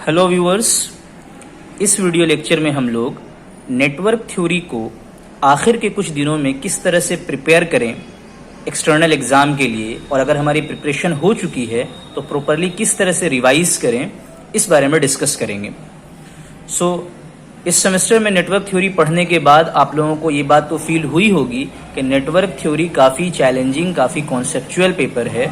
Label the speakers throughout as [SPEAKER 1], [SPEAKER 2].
[SPEAKER 1] Hello viewers, इस video lecture में हम लोग नेटवर्क थ्योरी को आखिर के कुछ दिनों में किस तरह से प्रिपेयर करें एक्सटर्नल एग्ज़ाम के लिए, और अगर हमारी प्रिपरेशन हो चुकी है तो प्रॉपरली किस तरह से रिवाइज करें, इस बारे में डिस्कस करेंगे। इस सेमेस्टर में नेटवर्क थ्योरी पढ़ने के बाद आप लोगों को ये बात तो फील हुई होगी कि नेटवर्क थ्योरी काफ़ी चैलेंजिंग, काफ़ी कॉन्सेप्चुअल पेपर है।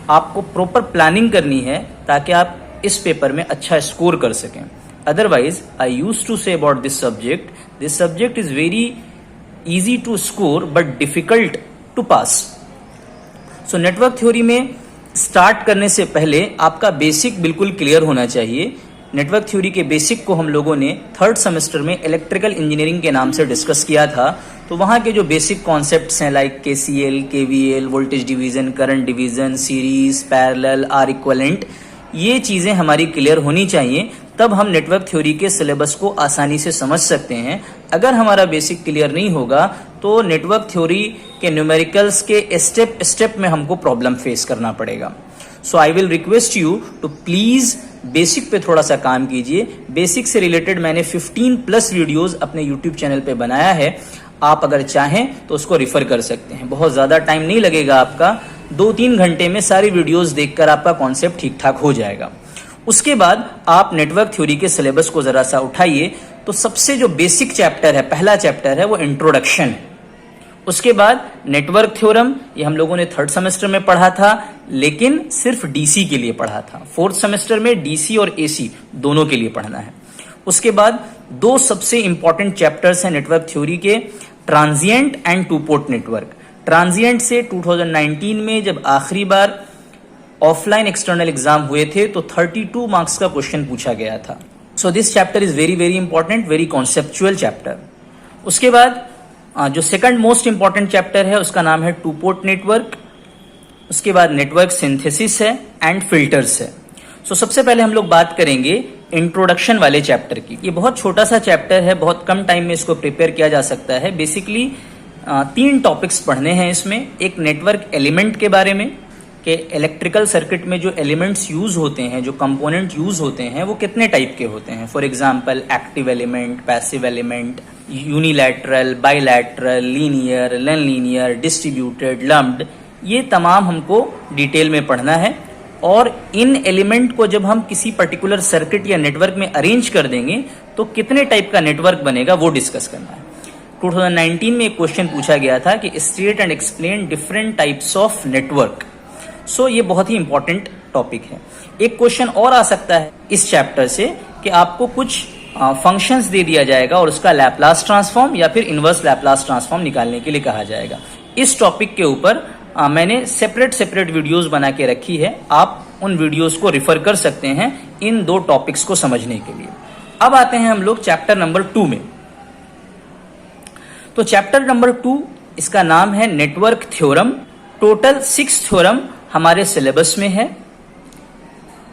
[SPEAKER 1] आपको प्रॉपर प्लानिंग करनी है ताकि आप इस पेपर में अच्छा स्कोर कर सकें। Otherwise I used to say about this subject is very easy to score but difficult to pass. Network theory में स्टार्ट करने से पहले आपका बेसिक बिल्कुल क्लियर होना चाहिए। नेटवर्क थ्योरी के बेसिक को हम लोगों ने थर्ड सेमेस्टर में इलेक्ट्रिकल इंजीनियरिंग के नाम से डिस्कस किया था। तो वहाँ के जो बेसिक कॉन्सेप्ट्स हैं like KCL, KVL, voltage division, current division, series, parallel, R equivalent, ये चीज़ें हमारी क्लियर होनी चाहिए, तब हम नेटवर्क थ्योरी के सिलेबस को आसानी से समझ सकते हैं। अगर हमारा बेसिक क्लियर नहीं होगा तो नेटवर्क थ्योरी के न्यूमेरिकल्स के स्टेप में हमको प्रॉब्लम फेस करना पड़ेगा। I will request you to please basic पे थोड़ा सा काम कीजिए। बेसिक से रिलेटेड मैंने 15+ वीडियोस अपने यूट्यूब चैनल पे बनाया है, आप अगर चाहें तो उसको रिफर कर सकते हैं। बहुत ज़्यादा टाइम नहीं लगेगा आपका, 2-3 घंटे में सारी वीडियोस देखकर आपका कॉन्सेप्ट ठीक ठाक हो जाएगा। उसके बाद आप नेटवर्क थ्योरी के सिलेबस को ज़रा सा उठाइए, तो सबसे जो बेसिक चैप्टर है, पहला चैप्टर है, वो इंट्रोडक्शन है। उसके बाद नेटवर्क थ्योरम, ये हम लोगों ने थर्ड सेमेस्टर में पढ़ा था, लेकिन सिर्फ DC के लिए पढ़ा था। फोर्थ सेमेस्टर में DC और AC दोनों के लिए पढ़ना है। उसके बाद 2 सबसे इंपॉर्टेंट चैप्टर्स हैं नेटवर्क थ्योरी के, transient and two port network. Transient से 2019 में जब आखिरी बार ऑफलाइन एक्सटर्नल एग्जाम हुए थे तो 32 मार्क्स का क्वेश्चन पूछा गया था। This chapter is very very important, very conceptual chapter. उसके बाद जो सेकंड मोस्ट इंपॉर्टेंट चैप्टर है उसका नाम है टू पोर्ट नेटवर्क। उसके बाद नेटवर्क सिंथेसिस है एंड फिल्टर्स है। सबसे पहले हम लोग बात करेंगे इंट्रोडक्शन वाले चैप्टर की। ये बहुत छोटा सा चैप्टर है, बहुत कम टाइम में इसको प्रिपेयर किया जा सकता है। बेसिकली 3 टॉपिक्स पढ़ने हैं इसमें। एक नेटवर्क एलिमेंट के बारे में कि इलेक्ट्रिकल सर्किट में जो एलिमेंट्स यूज होते हैं, जो कंपोनेंट यूज होते हैं, वो कितने टाइप के होते हैं। For example active element, passive element, unilateral, bilateral, linear, non linear, distributed, lumped, ये तमाम हमको डिटेल में पढ़ना है। और इन एलिमेंट को जब हम किसी पर्टिकुलर सर्किट या नेटवर्क में अरेंज कर देंगे तो कितने टाइप का नेटवर्क बनेगा, वो डिस्कस करना है। 2019 में एक क्वेश्चन पूछा गया था कि state and explain different types of network. ये बहुत ही इंपॉर्टेंट टॉपिक है। एक क्वेश्चन और आ सकता है इस चैप्टर से कि आपको कुछ फंक्शंस दे दिया जाएगा और उसका लैपलास ट्रांसफॉर्म या फिर इनवर्स लैपलास ट्रांसफॉर्म निकालने के लिए कहा जाएगा। इस टॉपिक के ऊपर मैंने सेपरेट वीडियोस बना के रखी है, आप उन वीडियोस को रिफर कर सकते हैं इन 2 टॉपिक्स को समझने के लिए। अब आते हैं हम लोग चैप्टर नंबर 2 में। तो चैप्टर नंबर 2, इसका नाम है नेटवर्क थ्योरम। टोटल 6 थ्योरम हमारे सिलेबस में है।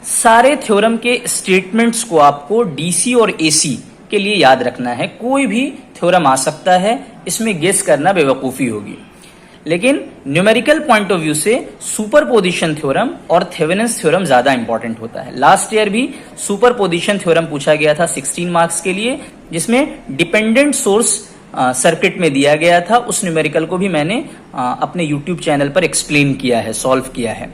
[SPEAKER 1] सारे थ्योरम के स्टेटमेंट्स को आपको DC और AC के लिए याद रखना है। कोई भी थ्योरम आ सकता है, इसमें गेस करना बेवकूफ़ी होगी। लेकिन न्यूमेरिकल पॉइंट ऑफ व्यू से सुपरपोजिशन थ्योरम और थेवेनिन्स थ्योरम ज्यादा इंपॉर्टेंट होता है। लास्ट ईयर भी सुपरपोजिशन थ्योरम पूछा गया था 16 मार्क्स के लिए, जिसमें डिपेंडेंट सोर्स सर्किट में दिया गया था। उस न्यूमेरिकल को भी मैंने अपने यूट्यूब चैनल पर एक्सप्लेन किया है, सॉल्व किया है।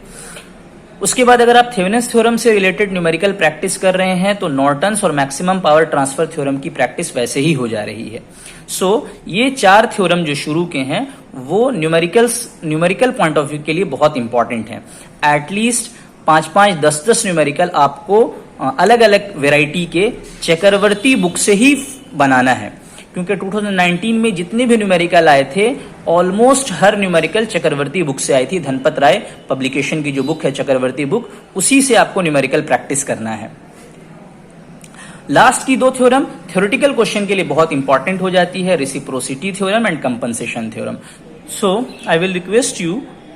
[SPEAKER 1] उसके बाद अगर आप थेवेनिन्स थ्योरम से रिलेटेड न्यूमेरिकल प्रैक्टिस कर रहे हैं तो नॉर्टन्स और मैक्सिमम पावर ट्रांसफर थ्योरम की प्रैक्टिस वैसे ही हो जा रही है। ये 4 थ्योरम जो शुरू के हैं वो न्यूमेरिकल पॉइंट ऑफ व्यू के लिए बहुत इंपॉर्टेंट हैं। एटलीस्ट 5-5, 10-10 न्यूमेरिकल आपको अलग अलग वेराइटी के चक्रवर्ती बुक से ही बनाना है, क्योंकि 2019 में जितने भी न्यूमेरिकल आए थे ऑलमोस्ट हर न्यूमेरिकल चक्रवर्ती बुक से आई थी। धनपत राय पब्लिकेशन की जो बुक है चक्रवर्ती बुक, उसी से आपको न्यूमेरिकल प्रैक्टिस करना है। लास्ट की 2 थ्योरम थ्योरेटिकल क्वेश्चन के लिए बहुत इंपॉर्टेंट हो जाती है, reciprocity theorem and compensation theorem. I will request you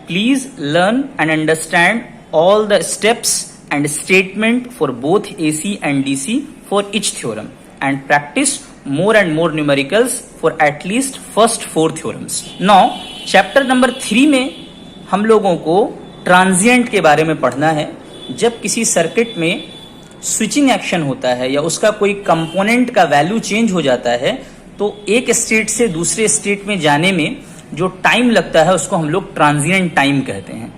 [SPEAKER 1] please learn and understand all the steps and statement for both AC and DC for each theorem and practice more and more numericals for at least first 4 theorems. Now, chapter number 3 में हम लोगों को transient के बारे में पढ़ना है। जब किसी सर्किट में स्विचिंग एक्शन होता है या उसका कोई कंपोनेंट का वैल्यू चेंज हो जाता है तो एक स्टेट से दूसरे स्टेट में जाने में जो टाइम लगता है उसको हम लोग ट्रांजिएंट टाइम कहते हैं।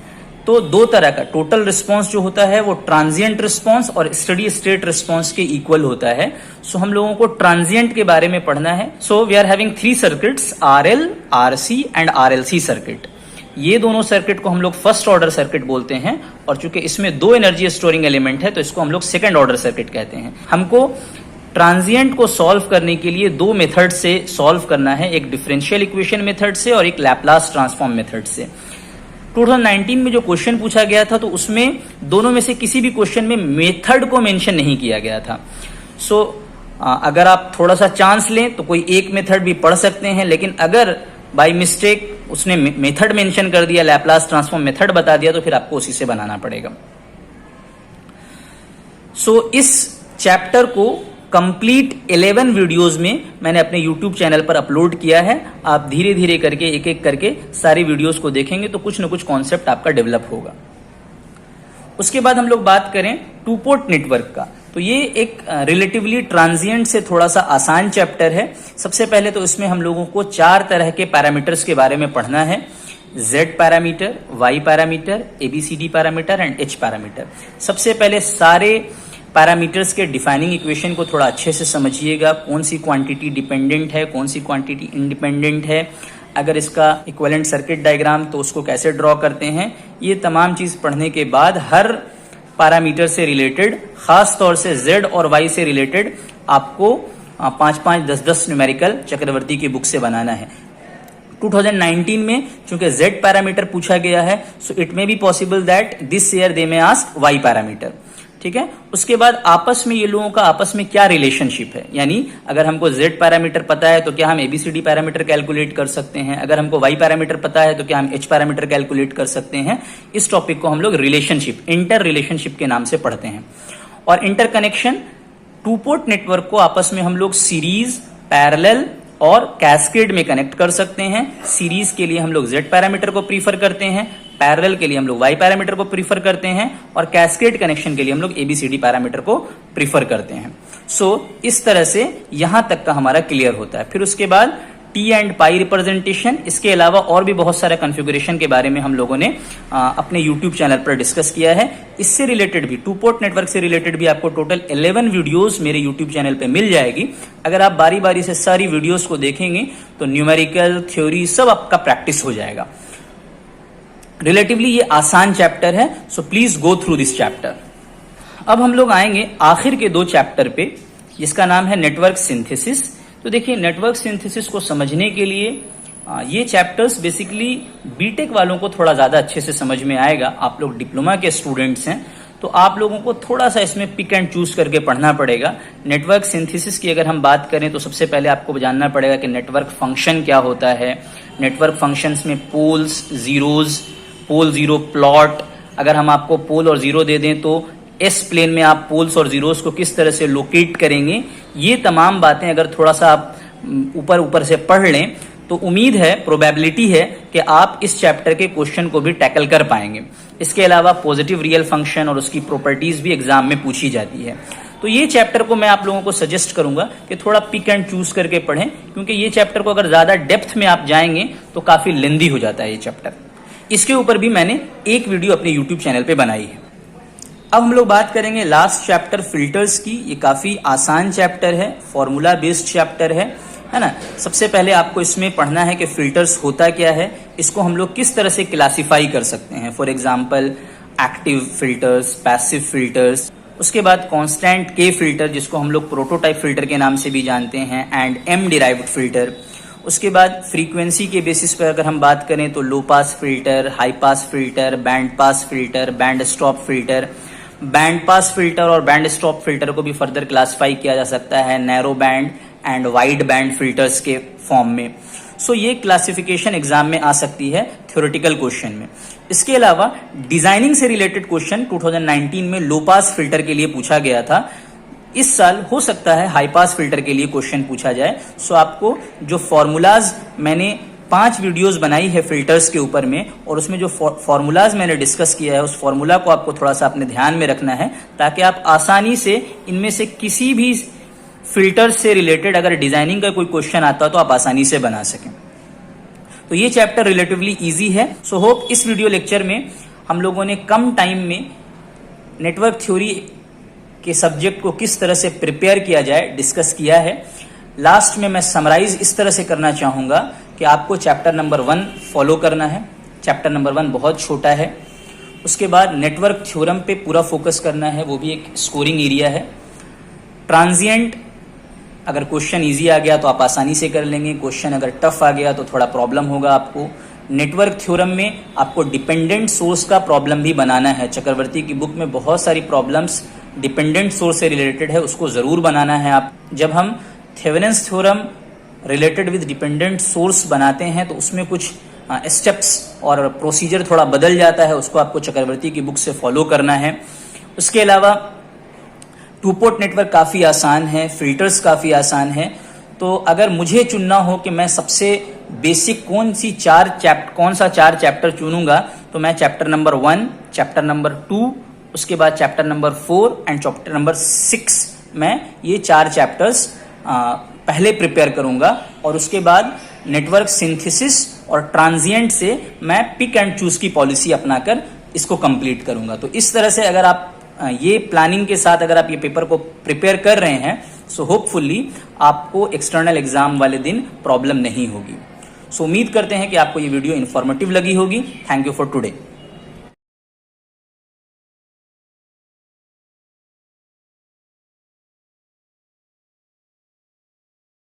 [SPEAKER 1] तो दो तरह का टोटल रिस्पांस जो होता है वो ट्रांजिएंट रिस्पांस और स्टेडी स्टेट रिस्पांस के इक्वल होता है। सो हम लोगों को ट्रांजिएंट के बारे में पढ़ना है। So we are having 3 circuits, RL, RC and RLC circuit. ये दोनों सर्किट को हम लोग फर्स्ट ऑर्डर सर्किट बोलते हैं और चूंकि इसमें 2 एनर्जी स्टोरिंग एलिमेंट है तो इसको हम लोग सेकंड ऑर्डर सर्किट कहते हैं। हमको ट्रांजिएंट को सॉल्व करने के लिए 2 मेथड से सॉल्व करना है, एक डिफरेंशियल इक्वेशन मेथड से और एक लैपलास ट्रांसफॉर्म मेथड से। 2019 में जो क्वेश्चन पूछा गया था तो उसमें दोनों में से किसी भी क्वेश्चन में मेथड को मेंशन नहीं किया गया था। सो अगर आप थोड़ा सा चांस लें तो कोई एक मेथड भी पढ़ सकते हैं, लेकिन अगर बाय मिस्टेक उसने मेथड मेंशन कर दिया, लैपलास ट्रांसफॉर्म मेथड बता दिया, तो फिर आपको उसी से बनाना पड़ेगा। सो इस चैप्टर को कंप्लीट 11 वीडियोस में मैंने अपने YouTube चैनल पर अपलोड किया है। आप धीरे धीरे करके एक एक करके सारी वीडियोस को देखेंगे तो कुछ न कुछ कॉन्सेप्ट आपका डेवलप होगा। उसके बाद हम लोग बात करें 2 पोर्ट नेटवर्क का, तो ये एक रिलेटिवली ट्रांजिएंट से थोड़ा सा आसान चैप्टर है। सबसे पहले तो इसमें हम लोगों को 4 तरह के पैरामीटर्स के बारे में पढ़ना है, Z parameter, Y parameter, ABCD parameter and H parameter. सबसे पहले सारे पैरामीटर्स के डिफाइनिंग इक्वेशन को थोड़ा अच्छे से समझिएगा, कौन सी क्वांटिटी डिपेंडेंट है, कौन सी क्वांटिटी इंडिपेंडेंट है, अगर इसका इक्विवेलेंट सर्किट डायग्राम तो उसको कैसे ड्रॉ करते हैं। ये तमाम चीज पढ़ने के बाद हर पैरामीटर से रिलेटेड, खास तौर से Z और Y से रिलेटेड आपको 5-5, 10-10 न्यूमेरिकल चक्रवर्ती की बुक से बनाना है। 2019 में चूंकि Z पैरामीटर पूछा गया है, so it may be possible that this year they may ask Y parameter. ठीक है, उसके बाद आपस में ये लोगों का आपस में क्या रिलेशनशिप है, यानी अगर हमको Z पैरामीटर पता है तो क्या हम ABCD पैरामीटर कैलकुलेट कर सकते हैं, अगर हमको Y पैरामीटर पता है तो क्या हम H पैरामीटर कैलकुलेट कर सकते हैं। इस टॉपिक को हम लोग रिलेशनशिप, इंटर रिलेशनशिप के नाम से पढ़ते हैं। और इंटरकनेक्शन, 2 पोर्ट नेटवर्क को आपस में हम लोग सीरीज, पैरेलल और कैस्केड में कनेक्ट कर सकते हैं। सीरीज के लिए हम लोग Z पैरामीटर को प्रीफर करते हैं, पैरेलल के लिए हम लोग Y पैरामीटर को प्रीफर करते हैं और कैस्केड कनेक्शन के लिए हम लोग ABCD पैरामीटर को प्रीफर करते हैं। सो इस तरह से यहां तक का हमारा क्लियर होता है। फिर उसके बाद T एंड पाई रिप्रेजेंटेशन, इसके अलावा और भी बहुत सारे कॉन्फ़िगरेशन के बारे में हम लोगों ने अपने YouTube चैनल पर डिस्कस किया है। इससे रिलेटेड भी, 2 पोर्ट नेटवर्क से रिलेटेड भी आपको टोटल 11 वीडियोस मेरे YouTube चैनल पे मिल जाएगी। अगर आप बारी बारी से सारी वीडियोस को देखेंगे तो न्यूमेरिकल, थ्योरी सब आपका प्रैक्टिस हो जाएगा। रिलेटिवली ये आसान चैप्टर है, so please go through this chapter. अब हम लोग आएंगे आखिर के 2 चैप्टर पे, जिसका नाम है नेटवर्क सिंथेसिस। तो देखिए, नेटवर्क सिंथेसिस को समझने के लिए ये चैप्टर्स बेसिकली बीटेक वालों को थोड़ा ज्यादा अच्छे से समझ में आएगा। आप लोग डिप्लोमा के स्टूडेंट्स हैं तो आप लोगों को थोड़ा सा इसमें पिक एंड चूज करके पढ़ना पड़ेगा। नेटवर्क सिंथेसिस की अगर हम बात करें तो सबसे पहले आपको जानना पड़ेगा कि नेटवर्क फंक्शन क्या होता है। नेटवर्क फंक्शंस में poles, zeros, pole zero plot, अगर हम आपको पोल और जीरो दे दें तो एस प्लेन में आप पोल्स और जीरोस को किस तरह से लोकेट करेंगे, ये तमाम बातें अगर थोड़ा सा आप ऊपर से पढ़ लें तो उम्मीद है, प्रोबेबिलिटी है कि आप इस चैप्टर के क्वेश्चन को भी टैकल कर पाएंगे। इसके अलावा पॉजिटिव रियल फंक्शन और उसकी प्रॉपर्टीज भी एग्जाम में पूछी जाती है। तो ये चैप्टर को मैं आप लोगों को सजेस्ट करूंगा कि थोड़ा पिक एंड चूज करके पढ़ें, क्योंकि ये चैप्टर को अगर ज्यादा डेप्थ में आप जाएंगे तो काफी लेंदी हो जाता है ये चैप्टर। इसके ऊपर भी मैंने एक वीडियो अपने YouTube चैनल पे बनाई है। अब हम लोग बात करेंगे लास्ट चैप्टर फिल्टर्स की। ये काफी आसान चैप्टर है, फॉर्मूला बेस्ड चैप्टर है ना। सबसे पहले आपको इसमें पढ़ना है कि फिल्टर्स होता क्या है, इसको हम लोग किस तरह से क्लासिफाई कर सकते हैं। For example active filters, passive filters, उसके बाद कांस्टेंट के फिल्टर जिसको हम लोग प्रोटोटाइप फिल्टर के नाम से भी जानते हैं, एंड एम डिराइव्ड फिल्टर। उसके बाद फ्रीक्वेंसी के बेसिस पर अगर हम बात करें तो low pass filter, high pass filter, band pass filter, band stop filter. Band pass filter और बैंड स्टॉप फिल्टर को भी फर्दर क्लासिफाई किया जा सकता है narrow band and wide band filters के फॉर्म में। सो ये क्लासिफिकेशन एग्जाम में आ सकती है थ्योरेटिकल क्वेश्चन में। इसके अलावा डिजाइनिंग से रिलेटेड क्वेश्चन 2019 में लो पास फिल्टर के लिए पूछा गया था। इस साल हो सकता है हाई पास फिल्टर के लिए क्वेश्चन पूछा जाए। सो आपको जो फॉर्मूलाज मैंने 5 वीडियोस बनाई है फिल्टर्स के ऊपर में, और उसमें जो फॉर्मूलाज मैंने डिस्कस किया है उस फॉर्मूला को आपको थोड़ा सा अपने ध्यान में रखना है, ताकि आप आसानी से इनमें से किसी भी फिल्टर से रिलेटेड अगर डिजाइनिंग का कोई क्वेश्चन आता है तो आप आसानी से बना सकें। तो ये चैप्टर रिलेटिवली इजी है। सो होप इस वीडियो लेक्चर में हम लोगों ने कम टाइम में नेटवर्क थ्योरी के सब्जेक्ट को किस तरह से प्रिपेयर किया जाए डिस्कस किया है। लास्ट में मैं समराइज इस तरह से करना चाहूंगा कि आपको चैप्टर नंबर 1 फॉलो करना है। चैप्टर नंबर 1 बहुत छोटा है। उसके बाद नेटवर्क थ्योरम पे पूरा फोकस करना है, वो भी एक स्कोरिंग एरिया है। ट्रांजिएंट अगर क्वेश्चन इजी आ गया तो आप आसानी से कर लेंगे, क्वेश्चन अगर टफ आ गया तो थोड़ा प्रॉब्लम होगा आपको। नेटवर्क थ्योरम में आपको डिपेंडेंट सोर्स का प्रॉब्लम भी बनाना है। चक्रवर्ती की बुक में बहुत सारी प्रॉब्लम्स डिपेंडेंट सोर्स से रिलेटेड है, उसको जरूर बनाना है आप। जब हम Thevenin's theorem related with dependent source बनाते हैं तो उसमें कुछ स्टेप्स और प्रोसीजर थोड़ा बदल जाता है, उसको आपको चक्रवर्ती की बुक से फॉलो करना है। उसके अलावा टू पोर्ट नेटवर्क काफ़ी आसान है, फिल्टर्स काफ़ी आसान है। तो अगर मुझे चुनना हो कि मैं सबसे बेसिक कौन सा 4 चैप्टर चुनूंगा, तो मैं चैप्टर नंबर 1, चैप्टर नंबर 2, उसके बाद chapter number 4 and chapter number 6 में ये 4 चैप्टर्स पहले प्रिपेयर करूंगा, और उसके बाद नेटवर्क सिंथेसिस और ट्रांजिएंट से मैं पिक एंड चूज की पॉलिसी अपनाकर इसको कंप्लीट करूंगा। तो इस तरह से अगर आप ये प्लानिंग के साथ अगर आप ये पेपर को प्रिपेयर कर रहे हैं, सो होपफुली आपको एक्सटर्नल एग्जाम वाले दिन प्रॉब्लम नहीं होगी। सो उम्मीद करते हैं कि आपको ये वीडियो इन्फॉर्मेटिव लगी होगी। Thank you for today.